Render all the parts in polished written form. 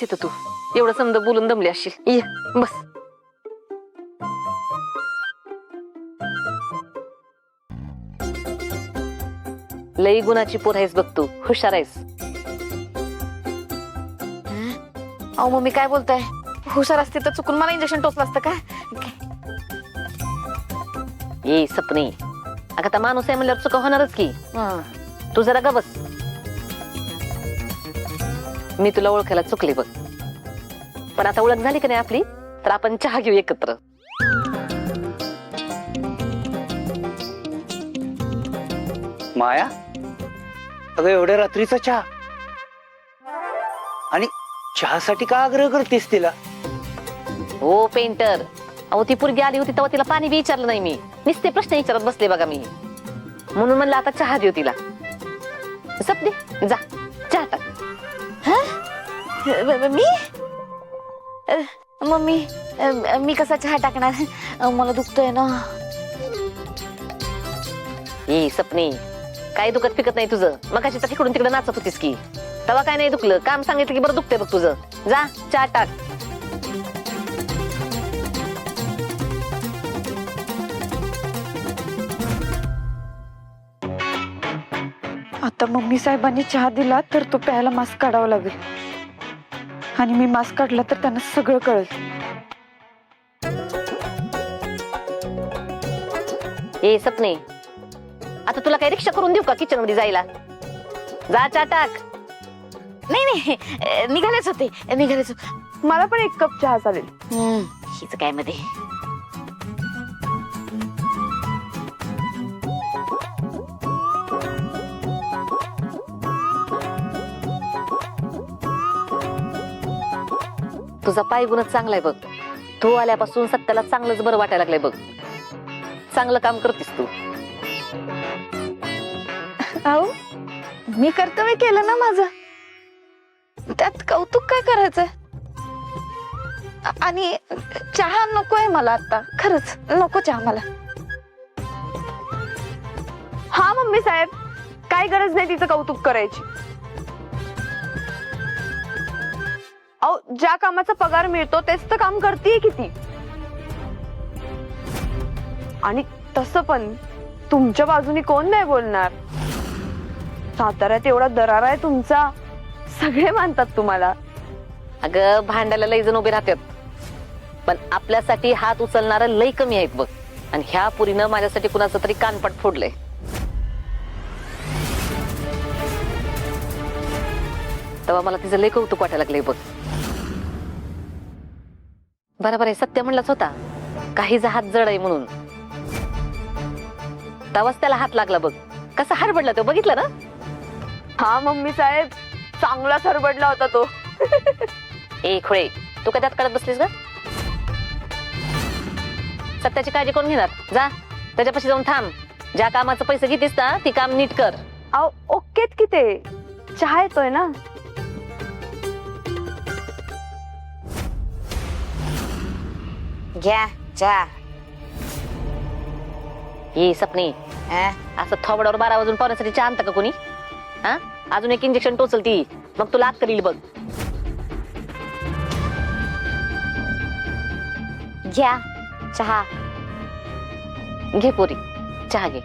तिथं तू एवढं समज बोलून दमली असशील, ये बस. लई गुणाची पोर आहेस बघ तू, हुशार आहेस. अहो मम्मी काय बोलताय? हुशार असते तर चुकून मला इंजेक्शन टोचलं असतं का? ये सपने, अगं आता माणूस आहे म्हणल्यावर चुका होणारच की. तू जरा ग बस. मी तुला ओळखायला चुकले बघ, पण आता ओळख झाली का नाही आपली, तर आपण चहा घेऊ एकत्र. माया, अगं एवढ्या रात्रीचा चहा, आणि चहासाठी का आग्रह करतेस तिला? हो पेंटर, अहो ती पोरगी आली होती तेव्हा तिला पाणी बी विचारलं नाही मी, नुसते प्रश्न विचारत बसले बघा मी. म्हणून म्हणलं आता चहा देऊ तिला. सपने जा चहा टाक. मी मम्मी, मी कसा चहा टाकणार? मला दुखतोय ना. ए सपने, काय दुखत फिकत नाही तुझं? मगाशी तर तिकडून तिकडे नाचत होतीस की, तेव्हा काय नाही दुखलं? काम सांगितलं की बरं दुखतंय बघ तुझं. जा चहा टाक. आता मम्मी साहेबांनी चहा दिला तर तो प्यायला मास्क काढावा लागेल, आणि मी मास्क काढला तर त्यांना सगळं कळेल. ए सपने, आता तुला काय रिक्षा करून देऊ का किचन मध्ये जायला? जा चहा टाक. नाही नाही, निघालेच होते, निघालेच. मला पण एक कप चहा चालेल. हिच काय मध्ये. तुझा पाय गुणच चांगला आहे बघ. तू आल्यापासून सत्याला चांगलंच बरं वाटायला लागलंय बघ. चांगलं काम करतीस तू. अहो, मी कर्तव्य केलं ना माझं, त्यात कौतुक काय करायचंय? आणि चहा नकोय मला आता, खरंच नको चहा मला. हा मम्मी साहेब, काय गरज नाही तिचं कौतुक करायची. अहो ज्या कामाचा पगार मिळतो तेच तर काम करतेय किती. आणि तसं पण तुमच्या बाजूनी कोण नाही बोलणार. साताऱ्यात एवढा दरारा आहे तुमचा, सगळे मानतात तुम्हाला. अगं भांडायला लई जण उभे राहतात, पण आपल्यासाठी हात उचलणारा लई कमी आहेत बघ. आणि ह्या पुरीनं माझ्यासाठी कुणाचं तरी कानपट फोडलंय. तेव्हा मला तिचं लई कौतुक वाटायला लागलंय बघ. बरोबर आहे, सत्य म्हणलाच होता काहीचा हात जड आहे म्हणून. तेव्हाच त्याला हात लागला बघ, कसा हरबडला तो, बघितलं ना? हा मम्मी साहेब, चांगला सरबडला होता तो. ए खुळे, तू काय त्यात कळत बसलीस ग? सत्याची काळजी कोण घेणार? जा त्याच्यापाशी जाऊन थांब. ज्या कामाचं पैसे घेतीस ना, ती काम नीट कर. अहो ओकेत की ते, चहा येतोय ना. घ्या चहा. हे सपने, असं थोबडावर 12 वाजून पावण्यासाठी चहा आणतं का कोणी? हा, अजून एक इंजेक्शन टोचल ती, मग तुला आत करील बघ. घ्या चहा. घे पोरी चहा घे.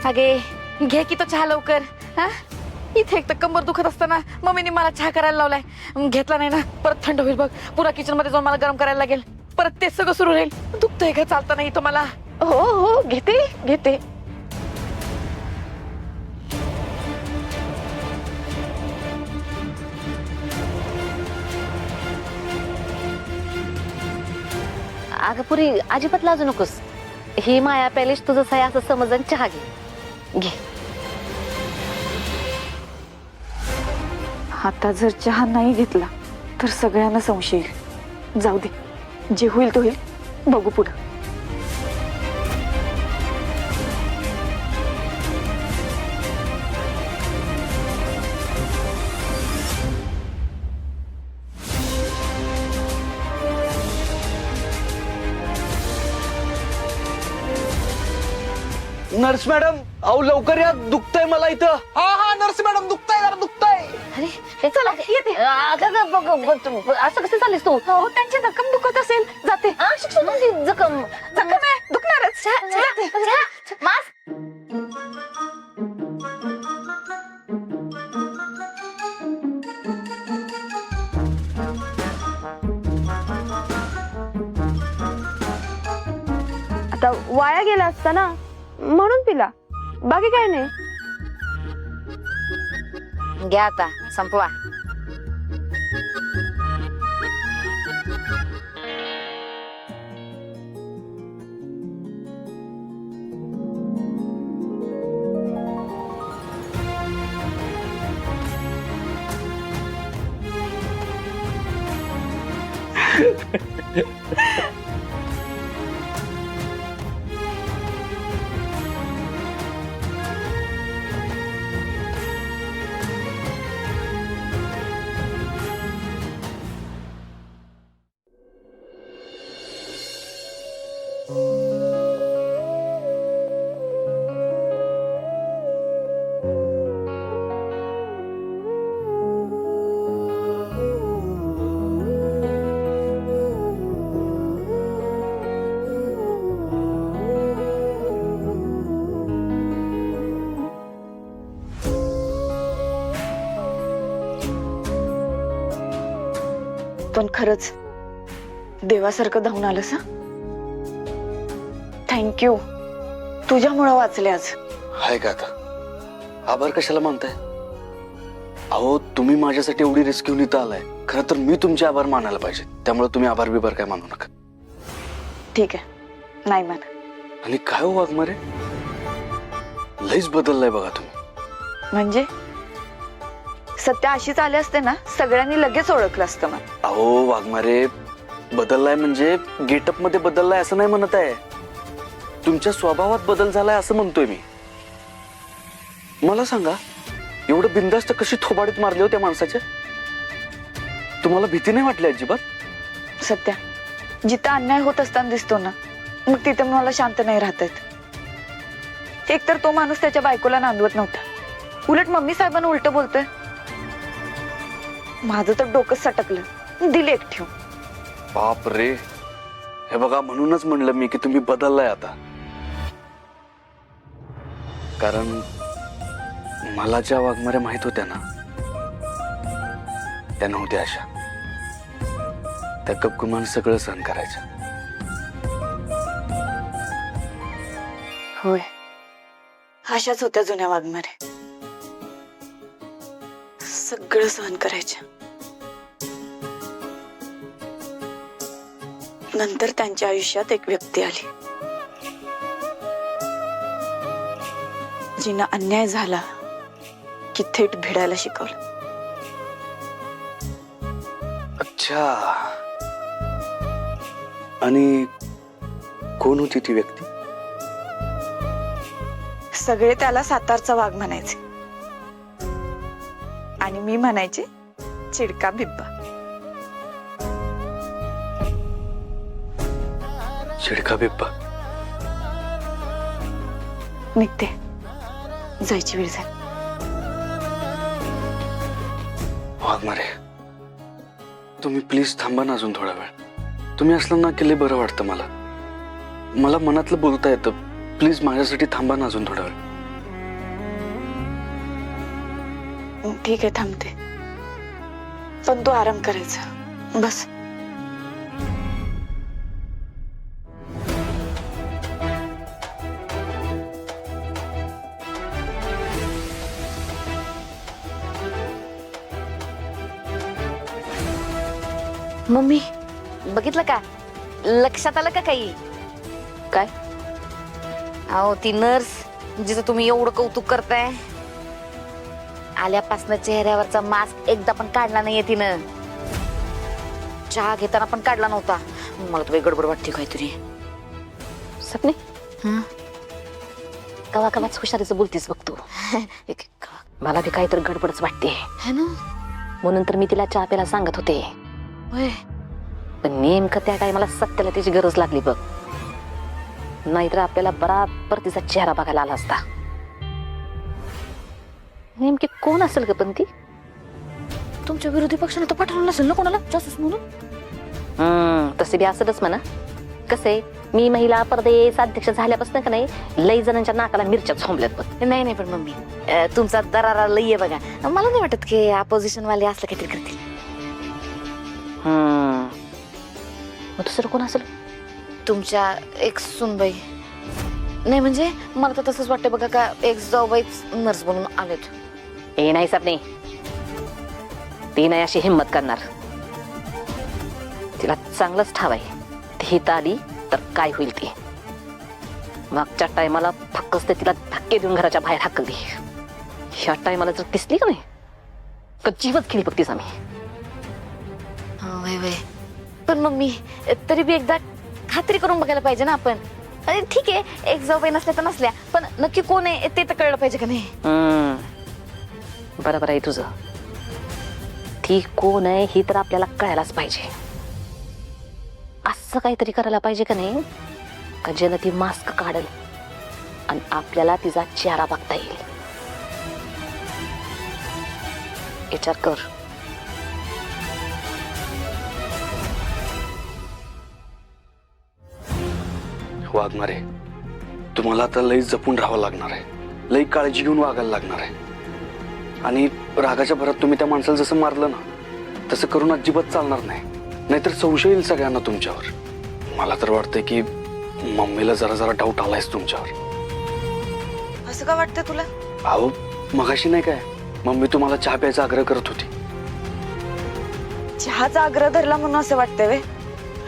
अगे घे की तो चहा लवकर. हा, इथे एक तर कंबर दुखत असताना मम्मीने मला चहा करायला लावलाय. घेतला नाही ना, परत थंड होईल बघ. पुरा किचन मध्ये जाऊन मला गरम करायला लागेल. परत तेच सगळं सुरू राहील. दुखतंय का? चालता नाही तो मला. हो हो, घेते घेते. अगं पुरी अजिबात लाजू नकोस. ही माया पॅलेस तुझं आहे असं समज आणि चहा घे. घे. आता जर चहा नाही घेतला तर सगळ्यांना संशय येईल. जाऊ दे, जे होईल तो होईल, बघू पुढं. नर्स मॅडम अहो लवकर या, दुखतंय मला इथं. हा नर्स मॅडम दुखताय जरा दुखताय. अरे हे चला येते असं कसं चाललीस तू हो त्यांची जखम दुखत असेल जाते. शिक्षण तुमची जखम जखम आहे दुखणारच. मास आता वाया गेला असता ना म्हणून पिला, बाकी काय नाही. घ्या आता संपवा. पण खरंच देवासारखं धावून आलंस. थँक्यू, तुझ्यामुळं वाचले आज. हाय का आता आभार कशाला मानताय? अहो तुम्ही माझ्यासाठी एवढी रिस्क घेऊन इथं आलाय, खरं तर मी तुमचे आभार मानायला पाहिजे. त्यामुळे तुम्ही आभार बिभार काय मानू नका. ठीक आहे, नाही मान. आणि काय हो वाघमारे, लईच बदललाय बघा तुम्ही. म्हणजे सत्य अशीच आले असते ना सगळ्यांनी लगेच ओळखलं असतं मला. अहो वाघमारे, बदललाय म्हणजे गेटअप मध्ये बदललाय असं नाही म्हणत आहे. तुमच्या स्वभावात बदल झालाय असं म्हणतोय मी. मला सांगा, एवढं बिनधास्त कशी थोबाडीत मारली हो त्या माणसाच्या? तुम्हाला भीती नाही वाटली अजिबात? सत्या, जिथं अन्याय होत असताना दिसतो ना, मग तिथे मला शांत नाही राहता येत. एकतर तो माणूस त्याच्या बायकोला नांदवत नव्हता, उलट मम्मी साहेबांना उलट बोलतोय. माझं तर डोकं सटकलं, दिले एक ठेव. बाप रे, हे बघा म्हणूनच म्हणलं मी की तुम्ही बदललाय आता. कारण मला ज्या वाघमाऱ्या माहित होत्या ना, त्या नव्हत्या अशा. त्या गपगुमान सगळं सहन करायच्या. होय, अशाच होत्या जुन्या वाघमारे, सगळं सहन करायच्या. नंतर त्यांच्या आयुष्यात एक व्यक्ती आली, जिनं अन्याय झाला की थेट भिडायला शिकवलं. अच्छा, आणि कोण होती ती व्यक्ती? सगळे त्याला सातारचा वाघ म्हणायचे आणि मी म्हणायचे चिडका बिब्बा. चिडका बिब्बा. निघते, जायची वेळ झाली. वाघमारे, तुम्ही प्लीज थांबा ना अजून थोडा वेळ. तुम्ही असलं ना की लय बरं वाटतं मला. मला मनातलं बोलता येतं. प्लीज माझ्यासाठी थांबा ना अजून थोडा वेळ. ठीक आहे, थांबते, पण तू आराम करायचा बस. मम्मी बघितलं का, लक्षात आलं का काही? काय? अहो ती नर्स जिचं तुम्ही एवढं कौतुक करताय, आल्यापासून चेहऱ्यावरचा मास्क एकदा पण काढला नाहीये तिनं. चहा घेताना पण काढला नव्हता. मला तर गडबड वाटते काहीतरी. सपने कवा कवाच हुशारीचं बोलतीस बघ तू. मला बी काहीतरी गडबडच वाटते म्हणून तर मी तिला चहा प्यायला सांगत होते. पण नेमकं त्या टायमाला सत्याला तिची गरज लागली बघ. नाहीतर आपल्याला बराबर तिचा चेहरा बघायला आला असता. नेमकी कोण असेल ग पण ती? तुमच्या विरोधी पक्षाला तर पाठवलं नसेल ना कोणाला जासूस म्हणून. तसे बी असतच म्हणा. कसे मी महिला प्रदेश अध्यक्ष झाल्यापासून का नाही लई जणांच्या नाकाला मिरच्या झोंबल्यात पण. नाही पण मम्मी तुमचा दरारा लई आहे बघा. मला नाही वाटत की अपोजिशन वाले असलं काहीतरी करतील. मग दुसरं कोण असेल? तुमच्या एक सुनबाई. नाही म्हणजे मला तर तसंच वाटतं बघा का एक जाऊबाईच नर्स बनून आलेत. हे नाही साहेब नाही, ती नाही अशी हिंमत करणार. तिला चांगलंच ठाव आहे ती आली तर काय होईल ती. मागच्या टायमाला फक्कच ते तिला धक्के देऊन घराच्या बाहेर हाकलली. ह्या टायमाला जर दिसली का नाही तर जीवच गेली बघ तिचा मी. वय पण मम्मी तरी बी एकदा खात्री करून बघायला पाहिजे ना आपण. अरे ठीक आहे एक जाऊबाई नसल्या तर नसल्या पण नक्की कोण आहे ते तर कळलं पाहिजे का नाही. बरोबर आहे तुझं. ती कोण आहे ही तर आपल्याला कळायलाच पाहिजे. असं काहीतरी करायला पाहिजे का नाही का ज्यानं ती मास्क काढेल आणि आपल्याला तिचा चेहरा बघता येईल. विचार कर. वागणार आहे तुम्हाला आता लई जपून राहावं लागणार आहे. लई काळजी घेऊन वागायला लागणार आहे. आणि रागाच्या भरात तुम्ही त्या माणसाला जसं मारलं ना तसं करून अजिबात चालणार नाही. नाहीतर संशय येईल सगळ्यांना तुमच्यावर. मला तर वाटतंय की मम्मीला जरा डाऊट आलायच तुमच्यावर. असं का वाटतं तुला? अहो मगाशी नाही काय मम्मी तुम्हाला चहा प्यायचा आग्रह करत होती. चहाचा आग्रह धरला म्हणून असं वाटतंय वे?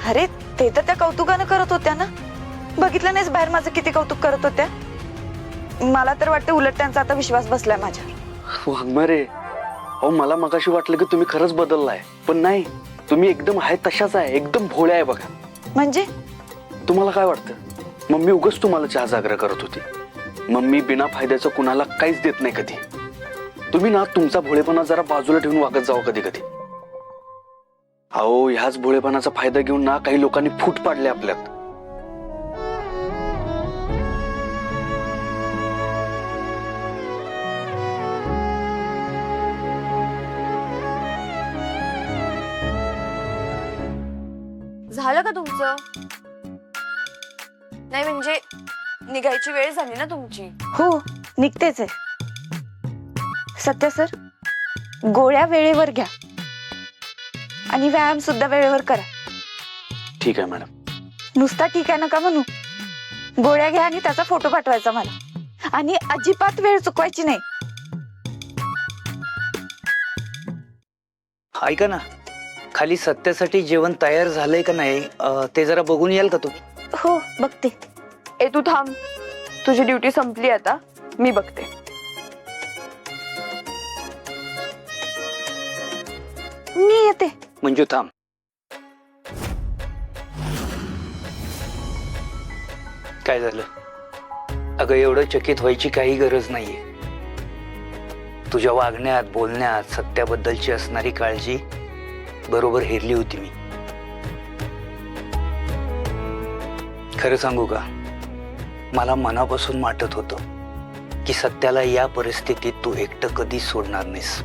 अरे ते तर त्या कौतुकानं करत होत्या ना. बघितलं नाहीस बाहेर माझं किती कौतुक करत होत्या. मला तर वाटतं उलट त्यांचा आता विश्वास बसलाय माझ्यावर. वाघमारे अहो मला मगाशी वाटलं की तुम्ही खरंच बदललाय पण नाही. तुम्ही एकदम आहे तशाच आहे. एकदम भोळ्या आहे बघा. म्हणजे तुम्हाला काय वाटतं मम्मी उगाच तुम्हाला चहाचा आग्रह करत होती? मम्मी बिना फायद्याचं कुणाला काहीच देत नाही कधी. तुम्ही ना तुमचा भोळेपणा जरा बाजूला ठेवून वागत जावं कधी कधी. अहो ह्याच भोळेपणाचा फायदा घेऊन ना काही लोकांनी फूट पाडले आपल्यात. झालं का तुमचं? नाही म्हणजे निघायची वेळ झाली ना तुमची. हो निघतेच आहे. सत्या सर गोळ्या वेळेवर घ्या आणि व्यायाम सुद्धा वेळेवर करा. ठीक आहे मॅडम. नुसता ठीक आहे नका म्हणू. गोळ्या घ्या आणि त्याचा फोटो पाठवायचा मला. आणि अजिबात वेळ चुकवायची नाही. ऐका ना खाली सत्यासाठी जेवण तयार झालंय का नाही ते जरा बघून याल का तुम्ही? हो बघते. ए तू थांब, तुझी ड्युटी संपली आता, मी बघते. मी येते. मंजू थांब. काय झालं? अगं एवढं चकित व्हायची काही गरज नाहीये. तुझ्या वागण्यात बोलण्यात सत्याबद्दलची असणारी काळजी बरोबर हेरली होती मी. खरं सांगू का मला मनापासून वाटत होतं की सत्याला या परिस्थितीत तू एकटं कधी सोडणार नाहीस.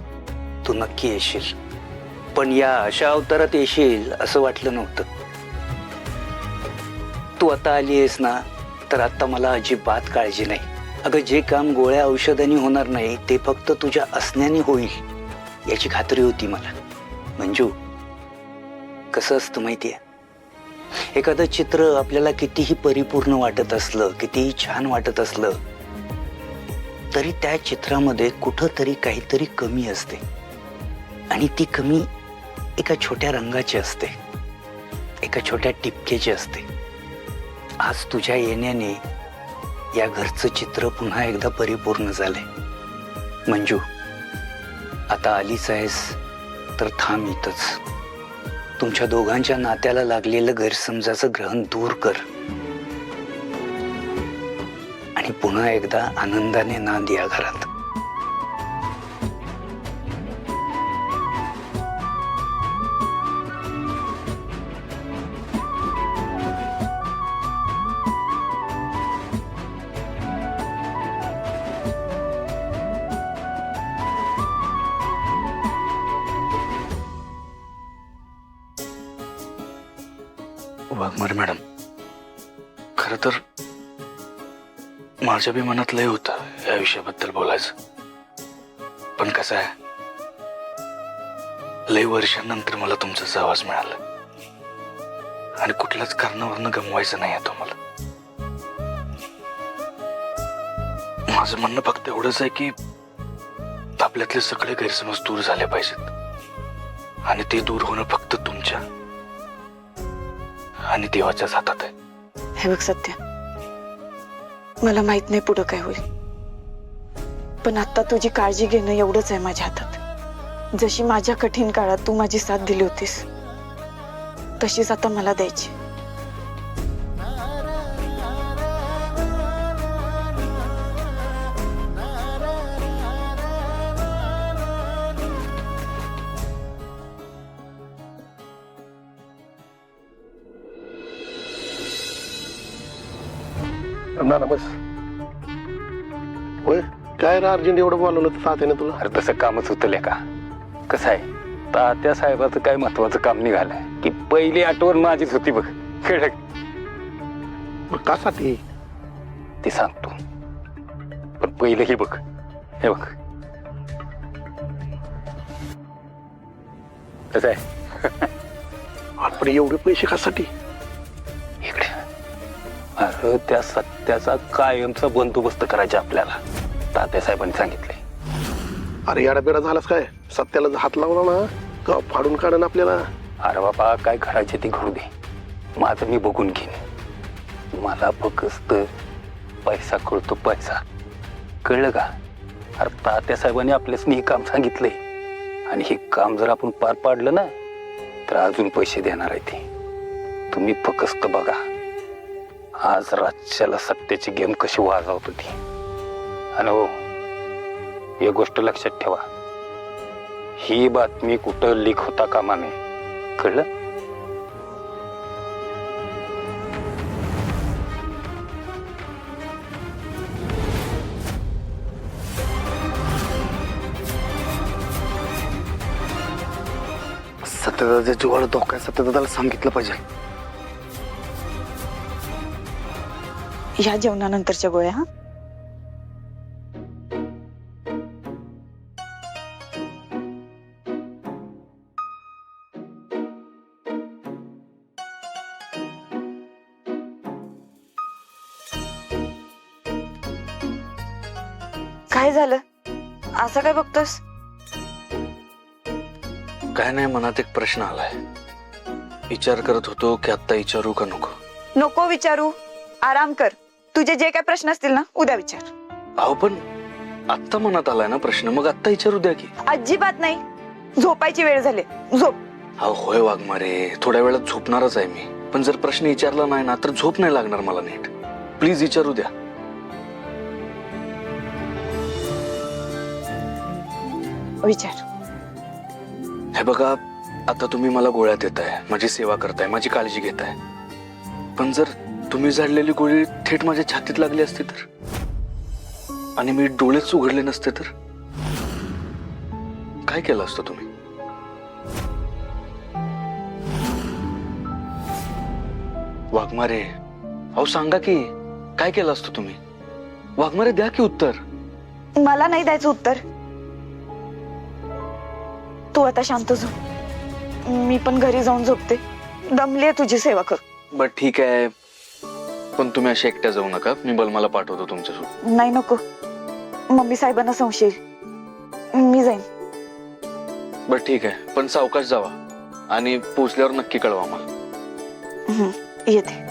तू नक्की येशील. पण या अशा अवतारात येशील असं वाटलं नव्हतं. तू आता आली आहेस ना तर आता मला अजिबात काळजी नाही. अगं जे काम गोळ्या औषधांनी होणार नाही ते फक्त तुझ्या असण्याने होईल याची खात्री होती मला. मंजू कसं असतं माहितीये एखादं चित्र आपल्याला कितीही परिपूर्ण वाटत असलं कितीही छान वाटत असलं तरी त्या चित्रामध्ये कुठंतरी काहीतरी कमी असते. आणि ती कमी एका छोट्या रंगाची असते. एका छोट्या टिपक्याची असते. आज तुझ्या येण्याने या घरचं चित्र पुन्हा एकदा परिपूर्ण झालंय. मंजू आता आलीच आहेस तर थांब इथंच. तुमच्या दोघांच्या नात्याला लागलेलं गैरसमजाचं ग्रहण दूर कर आणि पुन्हा एकदा आनंदाने नांद या घरात. वाघमारे मॅडम, खर तर माझ्या बी मनात लय होतं या विषयाबद्दल बोलायचं, पण कसं आहे, लय वर्षांनंतर मला तुमचं सहवास मिळालं आणि कुठल्याच कारणावरनं गमवायचं नाही आहे तुम्हाला. माझं म्हणणं फक्त एवढंच आहे की आपल्यातले सगळे गैरसमज दूर झाले पाहिजेत आणि ते दूर होणं फक्त तुमच्या आणि देवाच्याच हातात आहे. हे बघ सत्य, मला माहित नाही पुढं काय होईल, पण आता तुझी काळजी घेणं एवढंच आहे माझ्या हातात. जशी माझ्या कठीण काळात तू माझी साथ दिली होतीस, तशीच आता मला द्यायची. ना बस. होय, काय रे अर्जंट एवढं बोलवलं तर साथ आहे ना तुला? अरे तसं कामच होतं का. कसं आहे, तात्या साहेबाचं काय महत्वाचं काम निघालंय की पहिली आठवण माझीच होती बघ. कळलं? मग कासाठी? ते सांगतो, पण पहिलं हे बघ, हे बघ कसं आहे. आपण एवढे पैसे कशासाठी? इकडे अरे त्या सत्याचा कायमचा बंदोबस्त करायचा आपल्याला तात्या साहेबांनी सांगितले. अरे याडा बेडा झालास काय? सत्याला हात लावला ना का फाडून काढन आपल्याला. अरे बाबा, काय घडायचे ते घडू दे, माझं मी बघून घेईन. मला फक्त पैसा कळतो, पैसा. कळलं का? अरे तात्या साहेबांनी आपल्यास हे काम सांगितलंय आणि हे काम जर आपण पार पाडलं ना तर अजून पैसे देणार आहे ते. तुम्ही फक्त बघा आज रातच्याला सत्याची गेम कशी वाजवत होती. आणि हो, एक गोष्ट लक्षात ठेवा, ही बातमी कुठं लीक होता कामा नये. कळलं? सत्यदाच्या जीवाला धोका आहे, सत्यदाला सांगितलं पाहिजे. ह्या जेवणानंतरच्या गोळ्या. हा, काय झालं? असं काय बघतोस? काय नाही, मनात एक प्रश्न आलाय. विचार करत होतो की आता विचारू का नको. नको विचारू, आराम कर. तुझे जे काय प्रश्न असतील ना उद्या विचार. अहो पण आत्ता मनात आलाय ना प्रश्न, मग आत्ता विचारू द्या की. अजिबात नाही, झोपायची वेळ झाली, झोप. अहो होय वाघमारे, थोड्या वेळात झोपणारच आहे मी, पण जर प्रश्न विचारला नाही ना तर झोप नाही लागणार मला नीट. प्लीज विचारू द्या. विचार. हे बघा, आता तुम्ही मला गोळ्या देताय, माझी सेवा करताय, माझी काळजी घेताय, पण जर तुम्ही झाडलेली गोळी थेट माझ्या छातीत लागली असती तर, आणि मी डोळेच उघडले नसते तर काय केलं असतं तुम्ही? वाघमारे, अहो सांगा की काय केलं असतं तुम्ही? वाघमारे द्या की उत्तर. मला नाही द्यायचं उत्तर. तू आता शांत झोप, मी पण घरी जाऊन झोपते. दमलीये तुझी सेवा कर. बर ठीक आहे, पण तुम्ही अशा एकट्या जाऊ नका, मी बलमाला पाठवतो तुमच्यासोबत. नाही नको, मम्मी साहेबांना संशय येईल. मी जाईन. बर ठीक आहे, पण सावकाश जावा आणि पोचल्यावर नक्की कळवा मला. येते.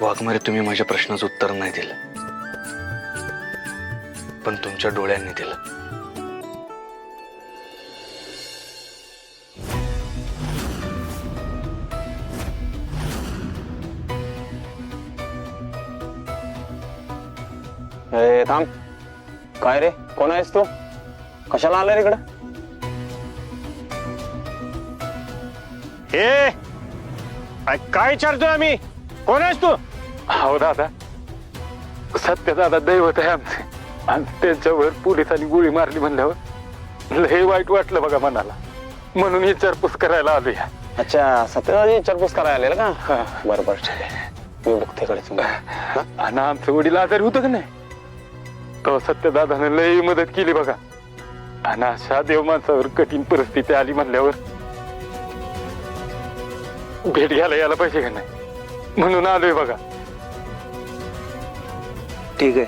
वाघमारे, तुम्ही माझ्या प्रश्नाचं उत्तर नाही दिलं, पण तुमच्या डोळ्यांनी दिलं. थांब. काय रे, कोण आहेस तू? कशाला आलाय इकडं? हे काय विचारतोय आम्ही? कोण आहेस तू? हो दादा, सत्य दादा दैवत आहे आमचे, आणि त्यांच्यावर पोलिसांनी गोळी मारली म्हणल्यावर लय वाईट वाटलं बघा मनाला, म्हणून विचारपूस करायला आलोय. अच्छा सत्यदादा विचारपूस करायला आलेला का? बरोबर ठीक आहे, मी बघते कडे. आणि आमचं वडील आजारी होतं का नाही, तो सत्यदादानं लय मदत केली बघा. आणि अशा देव माणसावर कठीण परिस्थिती आली म्हणल्यावर भेट घ्यायला यायला पाहिजे का नाही, म्हणून आलोय बघा. ठीक आहे,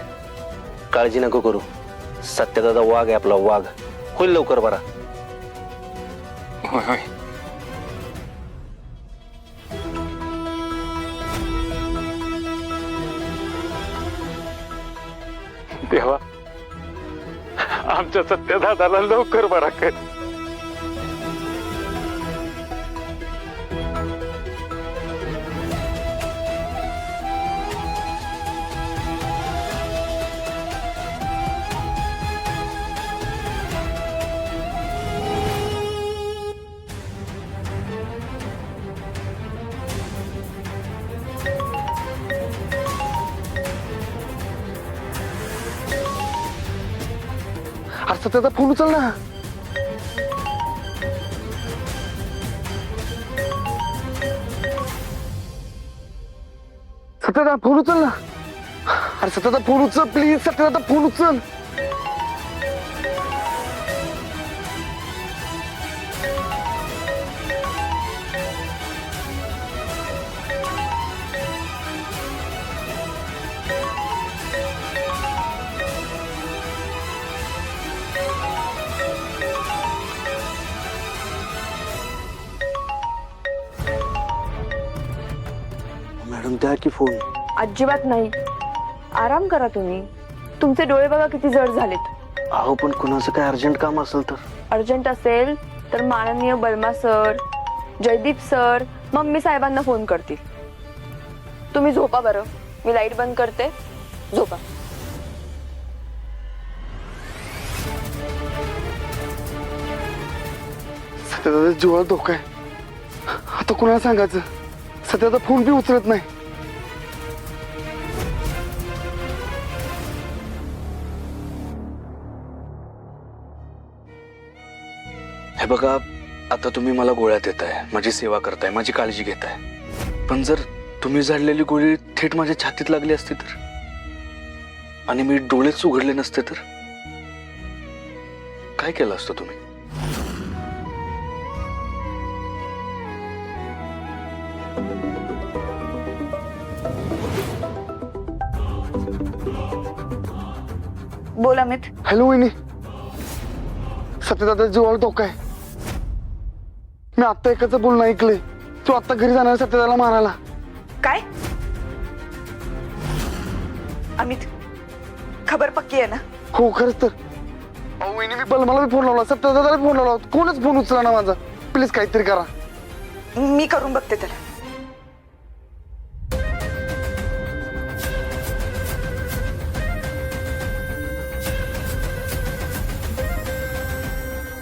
काळजी नको करू. सत्यदादा वाघ आहे आपला, वाघ होईल लवकर बरा. होय होय. देवा, आमच्या सत्यदादाला लवकर बरा कर. अरे सत्याचा फोन उचल ना. सत्याचा फोन उचल ना. अरे सत्याचा फोन उचल प्लीज. सत्याचा फोन उचल. मॅडम द्या की फोन. अजिबात नाही, आराम करा तुम्ही. तुमचे डोळे बघा किती जड झालेत. अहो पण कुणाचं काय अर्जंट काम असेल तर? अर्जंट असेल तर माननीय Barma sir, Jaideep sir, mummy साहेबांना फोन करतील. तुम्ही झोपा बरं, मी लाईट बंद करते, झोपा. सत्याचा जीवाला धोका आहे. आता कुणाला सांगायचं? सत्याचा फोन बी उचलत नाही. हे बघा, आता तुम्ही मला गोळ्या देताय, माझी सेवा करताय, माझी काळजी घेताय. पण जर तुम्ही झाडलेली गोळी थेट माझ्या छातीत लागली असती तर, आणि मी डोळेच उघडले नसते तर काय केलं असतं तुम्ही? बोल अमित. हॅलो वहिनी, सत्यदादा जीवाला धोका आहे. मी आता एकाचं बोलणं ऐकलंय. तू आता घरी जाणार सत्यदाला मारायला. काय अमित, खबर पक्की आहे ना? हो खरंच तर. अहो वहिनी, मी बलमाला बी फोन लावला, सत्यदादाला बी फोन लावला, कोणच फोन उचला ना माझा. प्लीज काहीतरी करा. मी करून बघते त्याला.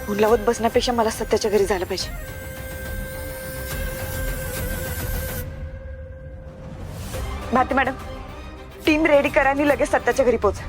फोन लावत बसण्यापेक्षा मला सत्याच्या घरी जायला पाहिजे. भारती मॅडम, टीम रेडी करा आणि लगेच सत्याच्या घरी पोहोचा.